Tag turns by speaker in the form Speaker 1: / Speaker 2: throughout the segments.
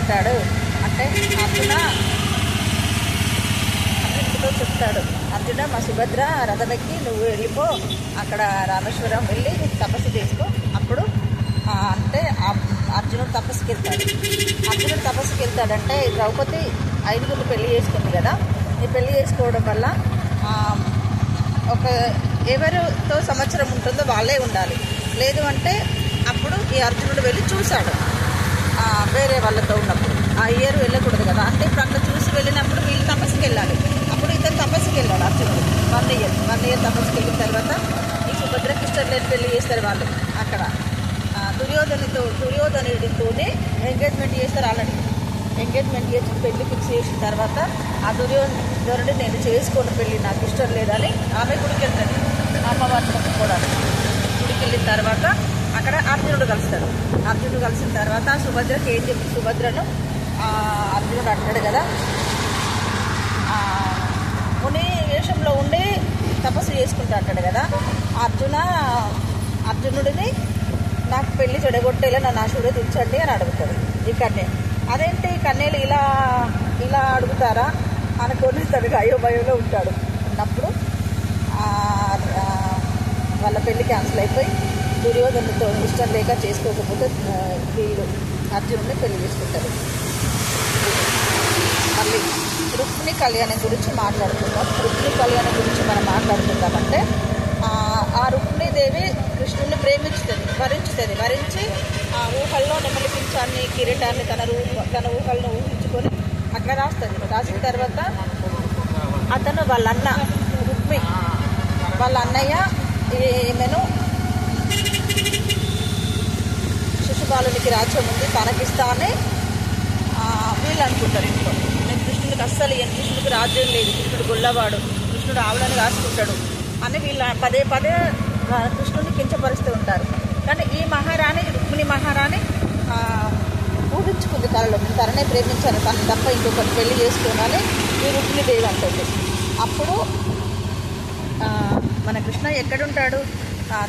Speaker 1: వెళ్తాడు అంటే అర్జునుడితో చెప్తాడు, అర్జున మా సుభద్ర రథమెక్కి నువ్వు వెళ్ళిపో, అక్కడ రామేశ్వరం వెళ్ళి తపస్సు చేసుకో. అప్పుడు అంటే అర్జునుడు తపస్సుకి వెళ్తాడంటే ద్రౌపది 5 పెళ్లి చేసుకుంది కదా. ఈ పెళ్లి చేసుకోవడం వల్ల ఎవరితో సంవత్సరం ఉంటుందో వాళ్ళే ఉండాలి. లేదు అంటే అప్పుడు ఈ అర్జునుడు వెళ్ళి చూశాడు వేరే వాళ్ళతో ఉన్నప్పుడు. ఆ ఇయర్ వెళ్ళకూడదు కదా. అంటే ఇప్పుడు అక్కడ చూసి వెళ్ళినప్పుడు వీళ్ళు తపస్సుకి వెళ్ళాలి. అప్పుడు ఇతను తపస్సుకి వెళ్ళాడు అర్జునుడు. 1 ఇయర్ తపస్సుకి వెళ్ళిన తర్వాత ఈ సుభద్రకి ఇష్టం లేని పెళ్లి చేస్తారు వాళ్ళు. అక్కడ దుర్యోధనుడితోనే ఎంగేజ్మెంట్ చేస్తారు. ఆల్రెడీ ఎంగేజ్మెంట్ చేసి పెళ్లి ఫిక్స్ చేసిన తర్వాత ఆ దుర్యోధనుడి నేను చేసుకోను పెళ్ళి, నాకు ఇష్టం లేదని ఆమె గుడికి వెళ్తుంది. అమ్మవారిని మొక్కుకోవడానికి గుడికి వెళ్ళిన తర్వాత అక్కడ అర్జునుడు కలుస్తాడు. అర్జునుడు కలిసిన తర్వాత సుభద్రకి ఏం చెప్పి సుభద్రను అర్జునుడు అంటాడు కదా, ముని వేషంలో ఉండి తపస్సు చేసుకుంటా అంటాడు కదా. అర్జునుడిని నాకు పెళ్లి చెడగొట్టేలా నన్ను ఆశీర్వదించండి అని అడుగుతాడు ఈ కన్య. అదేంటి కన్యలు ఇలా అడుగుతారా అనుకొని తనకు అయోమయంలో ఉంటాడు. ఉన్నప్పుడు వాళ్ళ పెళ్లి క్యాన్సిల్ అయిపోయి దుర్యోధనుడితో ఇష్టం లేక చేసుకోకపోతే వీళ్ళు అర్జునుడిని పెళ్లి చేసుకుంటారు. మళ్ళీ రుక్మిణి కళ్యాణం గురించి మాట్లాడుకుందాం. రుక్మిణి కళ్యాణం గురించి మనం మాట్లాడుకుందామంటే ఆ రుక్మిణీదేవి కృష్ణుడిని వరించి ఆ ఊహల్లో నెమలి పింఛాన్ని కిరీటాన్ని తన ఊహలను ఊహించుకొని అట్లా రాస్తుంది. రాసిన తర్వాత అతను వాళ్ళ అన్నయ్య ఈమెను శిశుపాలునికి రాజ్యం ఉంది తనకిస్తా అని వీళ్ళు అనుకుంటారు ఇంట్లో. నేను కృష్ణుడికి కృష్ణుడికి రాజ్యం లేదు, కృష్ణుడు గొల్లవాడు, కృష్ణుడు ఆవులను రాసుకుంటాడు అని వీళ్ళు పదే కృష్ణుడిని కించపరుస్తూ ఉంటారు. కానీ ఈ మహారాణి రుక్మిణి మహారాణి ఊహించుకుంది కళలో, తననే ప్రేమించాను, తను తప్ప ఇంకొకటి పెళ్లి చేసుకోనని ఈ రుక్మిణీదేవి అంటుంది. అప్పుడు మన కృష్ణ ఎక్కడుంటాడు,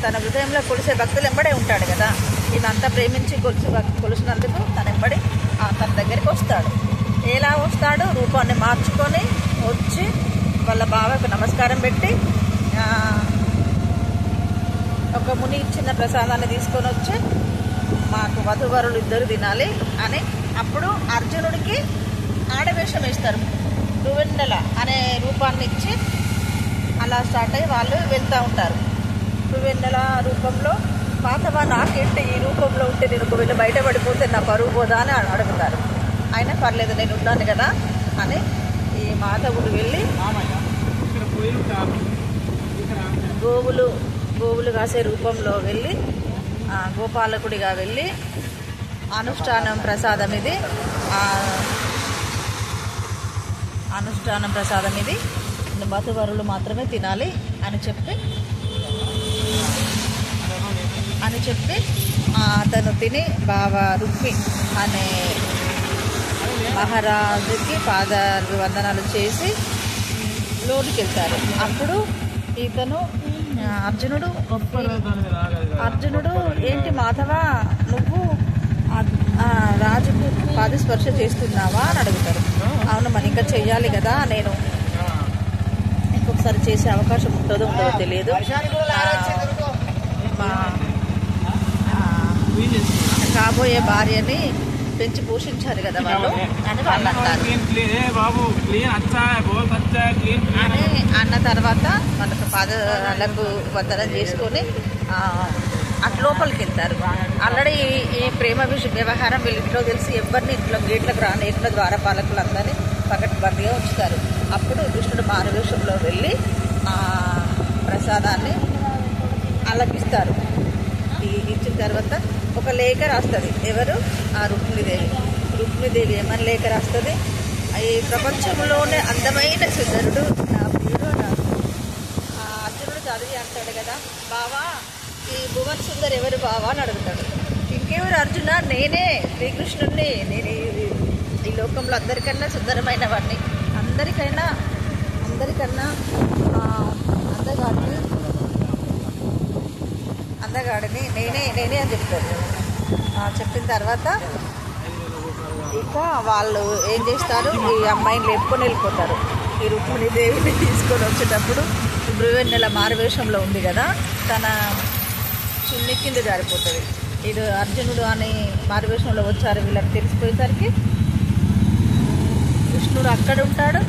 Speaker 1: తన హృదయంలో కొలిసే భక్తులు ఎంబడే ఉంటాడు కదా. ఇదంతా ప్రేమించి కొలిసినందుకు తన ఎంబడి తన దగ్గరికి వస్తాడు. ఎలా వస్తాడు, రూపాన్ని మార్చుకొని వచ్చి వాళ్ళ బావకు నమస్కారం పెట్టి ఒక ముని ఇచ్చిన ప్రసాదాన్ని తీసుకొని వచ్చి మాకు వధువరులు ఇద్దరు తినాలి అని. అప్పుడు అర్జునుడికి ఆడవేషం వేస్తారు, రువెన్నెల అనే రూపాన్ని ఇచ్చి అలా స్టార్ట్ అయ్యి వాళ్ళు వెళ్తూ ఉంటారు. రువెన్నెల రూపంలో పాతవా నాకేంటి ఈ రూపంలో ఉంటే నేను ఒకవేళ బయటపడిపోతే నా పరువు పోదా అని అడుగుతారు. అయినా పర్లేదు నేను ఉన్నాను కదా అని ఈ మాధవుడు వెళ్ళి గోవులు కాసే రూపంలో వెళ్ళి గోపాలకుడిగా వెళ్ళి అనుష్ఠానం ప్రసాదం ఇది వధువరులు మాత్రమే తినాలి అని చెప్పి అతను తిని బావ రుక్మి అనే మహారాజుకి పాదాభివందనాలు చేసి లోనికి వెళ్తారు. అప్పుడు ఇతను అర్జునుడు ఏంటి మాధవ నువ్వు రాజుకు పాదస్పర్శ చేస్తున్నావా అని అడుగుతారు. అవును మరి ఇంకా చెయ్యాలి కదా, నేను ఇంకొకసారి చేసే అవకాశం ఉంటుందో తెలియదు, మా కాబోయే భార్యని పెంచి పోషించారు కదా వాళ్ళు అని వాళ్ళు అంటారు. అని అన్న తర్వాత వాళ్ళకు పాదాలకు వందనం చేసుకొని అటు లోపలికి వెళ్తారు. ఆల్రెడీ ఈ ప్రేమ వ్యవహారం వీళ్ళ ఇంట్లో తెలిసి ఎవరిని ఇంట్లో గేట్లకు రాని ఇంట్లో ద్వారపాలకులు అందరినీ పకడ్బందీగా ఉంచుతారు. అప్పుడు కృష్ణుడు మారువేషంలో వెళ్ళి ప్రసాదాన్ని అలపిస్తారు. ఇచ్చిన తర్వాత ఒక లేఖ రాస్తుంది. ఎవరు? ఆ రుక్మిణీదేవి ఏమని లేఖ రాస్తుంది, ఈ ప్రపంచంలోనే అందమైన సుందరుడు నా ప్రియుడు అని రాస్తుంది. అర్జునుడు చదివి అంటాడు కదా, బావా ఈ భువన్ సుందర్ ఎవరు బావా అని అడుగుతాడు. ఇంకెవరు అర్జున, నేనే శ్రీకృష్ణుడిని, నేను ఈ లోకంలో అందరికన్నా సుందరమైన వాడిని, అందరికన్నా అందగాడిని నేనే అని చెప్తాడు. చెప్పిన తర్వాత ఇక వాళ్ళు ఏం చేస్తారు, ఈ అమ్మాయిని లేపుకొని వెళ్ళిపోతారు. ఈ రుక్మిణి దేవిని తీసుకొని వచ్చేటప్పుడు భృవెన్నెల మారువేషంలో ఉంది కదా, తన చున్ని కింద జారిపోతుంది. ఇది అర్జునుడు అని మారువేషంలో వచ్చారు వీళ్ళకి తెలిసిపోయేసరికి కృష్ణుడు అక్కడ ఉంటాడు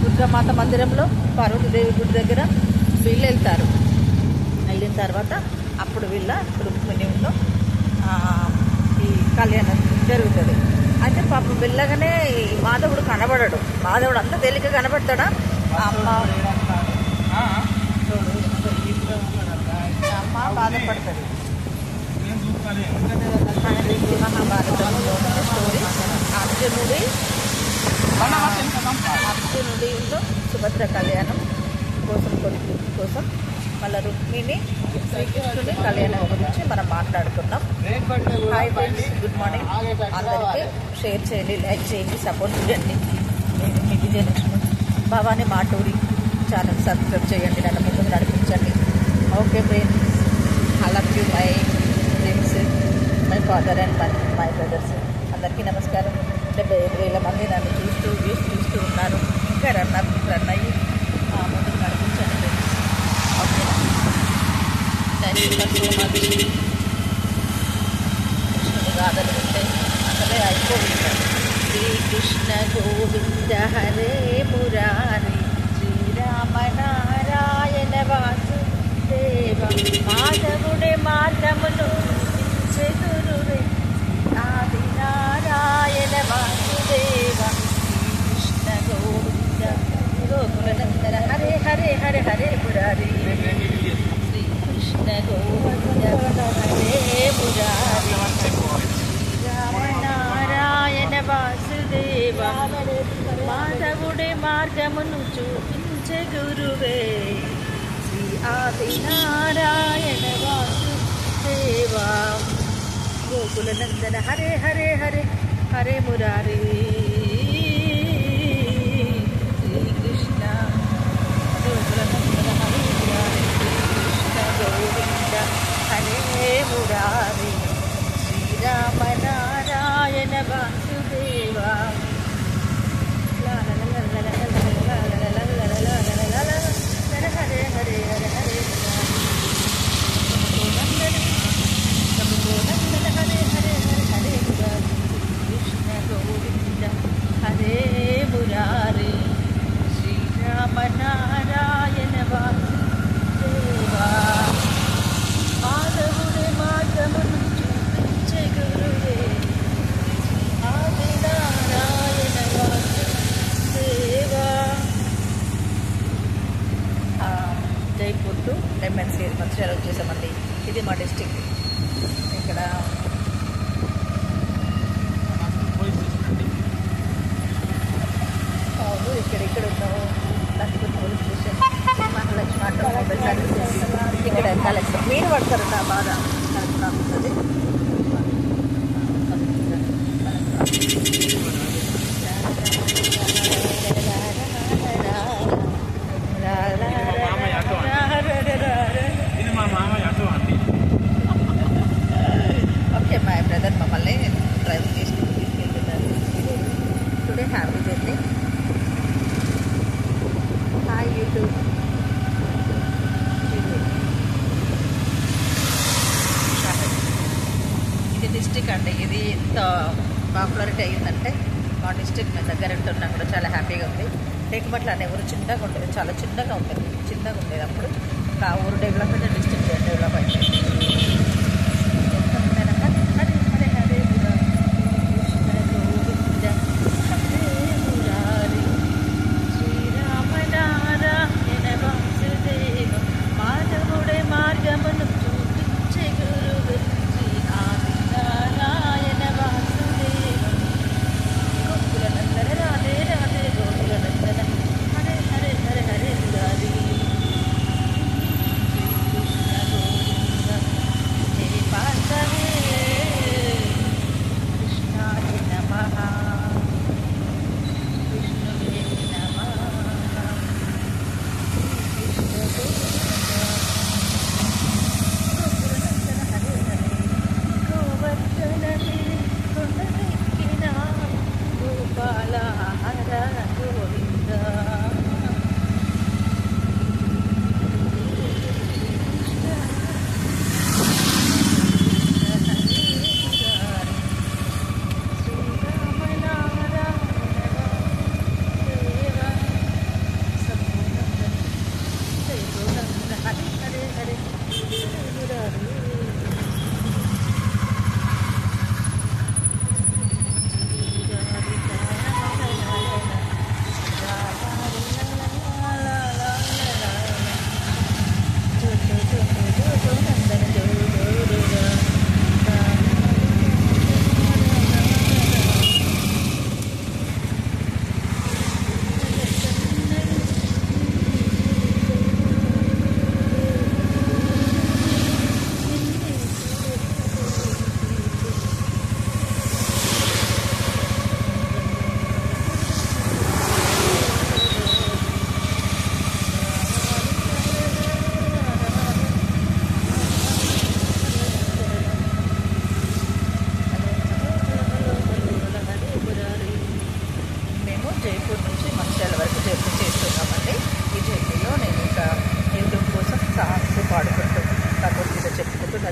Speaker 1: దుర్గామాత మందిరంలో పార్వతీదేవి గుడి దగ్గర. వీళ్ళు వెళ్తారు. వెళ్ళిన తర్వాత అప్పుడు వీళ్ళ రుక్మిణిలో ఈ కళ్యాణం జరుగుతుంది. అయితే పాపం వెళ్ళగానే మాధవుడు కనబడడు. మాధవుడు అంత తేలిక కనబడతాడా? అమ్మ బాధపడుతుంది. మహాభారతంలో స్టోరీ అర్జునుడిలో సుభద్ర కళ్యాణం కోసం కొడుకు కోసం మళ్ళీ రుక్మిణి శ్రీకృష్ణుని కళ్యాణం గురించి మనం మాట్లాడుకున్నాం. Hi friends, good morning. అందరికీ షేర్ చేయండి, లైక్ చేయండి, సపోర్ట్ చేయండి. మీ విజయలక్ష్మి భవానీ మాటూరి ఛానల్ సబ్స్క్రైబ్ చేయండి, నన్ను ముందుకు నడిపించండి. Okay friends, I love you my friends, my father and my brothers. అందరికీ నమస్కారం. 75,000 మంది నన్ను చూస్తూ ఉన్నారు. ఇంకా రన్ అయ్యి ముందుకు నడిపించండి ఫ్రెండ్స్. ఓకేనా? Thank you for so much. కృష్ణుడు గాథలు ఉంటే అసలే అయిపోయింది. శ్రీకృష్ణ గోవింద హరే మురారి శ్రీరామ నారాయణ వాసుదేవ మాధవుడే మార్గమును చెదురురే ఆది నారాయణ వాసుదేవ శ్రీకృష్ణ గోవింద గోకులనందన హరే హరే హరే హరే మురారి శ్రీకృష్ణ గోవింద హరే మురారి శ్రీరామ నారాయణ వాసుదేవ మాధవుడే మార్గమును చూపించే గురువే శ్రీ ఆది నారాయణ వాసుదేవ గోకులనందన హరే హరే హరే హరే మురారి శ్రీకృష్ణ గోకులనందన హరే మురారి శ్రీకృష్ణ గోవింద హరే మురారి శ్రీరామ నారాయణ వాసుదేవ హరే హరే హరే హరే కృష్ణ గోవింద హరే మురారి శ్రీరామ నారాయణ వాసుదేవా మాధవుడే మార్గమును చూపించే గురువే ఆది నారాయణ వాసుదేవా. జైపూర్ టు ఎంఎన్సీ మంచిర్యాల వచ్చేసామండి. ఇది మా డిస్టిక్. ఇక్కడ ఇక్కడ ఉన్నాము Lakshmi police station, Mahalakshmi automobile services. ఇక్కడ కలెక్టర్ మీరు పడతారు నా బాధ కలెక్టర్ ఆఫీస్ అది. ఓకే, మా బ్రదర్ మమ్మల్ని డ్రైవింగ్ చేసుకుంటూ తీసుకెళ్తున్నారు. Today happy journey. Hi YouTube. ఇది డిస్టిక్ అండి. ఇది ఎంత పాపులారిటీ అయ్యిందంటే మా డిస్టిక్ మేము దగ్గర ఉంటున్నా కూడా చాలా హ్యాపీగా ఉంది. టేకుమట్ల అనే ఊరు చిన్నగా ఉంటుంది, చాలా చిన్నగా ఉంటుంది. చిన్నగా ఉండేది అప్పుడు. ఆ ఊరు డెవలప్ అయితే డిస్టిక్ డెవలప్ అయింది. కృష్ణ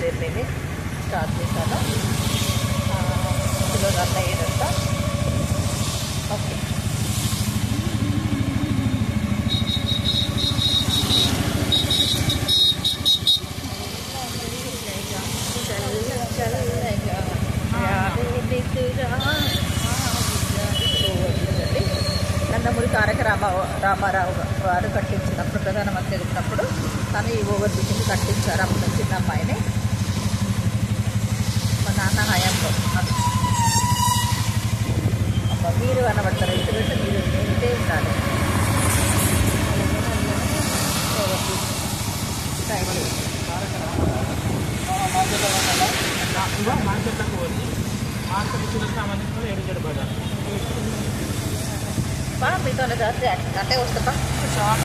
Speaker 1: జర్నీని స్టార్ట్ చేశాను. ఇందులో రన్ అయ్యేదంతా ఓకే. నందమూరి తారక రామారావు గారు కట్టించినప్పుడు, ప్రధానమంత్రి ఉన్నప్పుడు తను ఈ ఓవర్ బ్రిడ్జ్ని కట్టించారు. అప్పుడు చిన్న అమ్మాయిని మా నాన్న హయాంలో. అబ్బా మీరు కనబడతారు, ఇటు పెట్టి మీరు ఇదే ఉండాలి. Over bridge thank you.
Speaker 2: మార్కెట్లకు పోయి మార్కెట్ చూస్తామని ఏడు బజార్
Speaker 1: మీతో జాస్తి అంటే వస్తా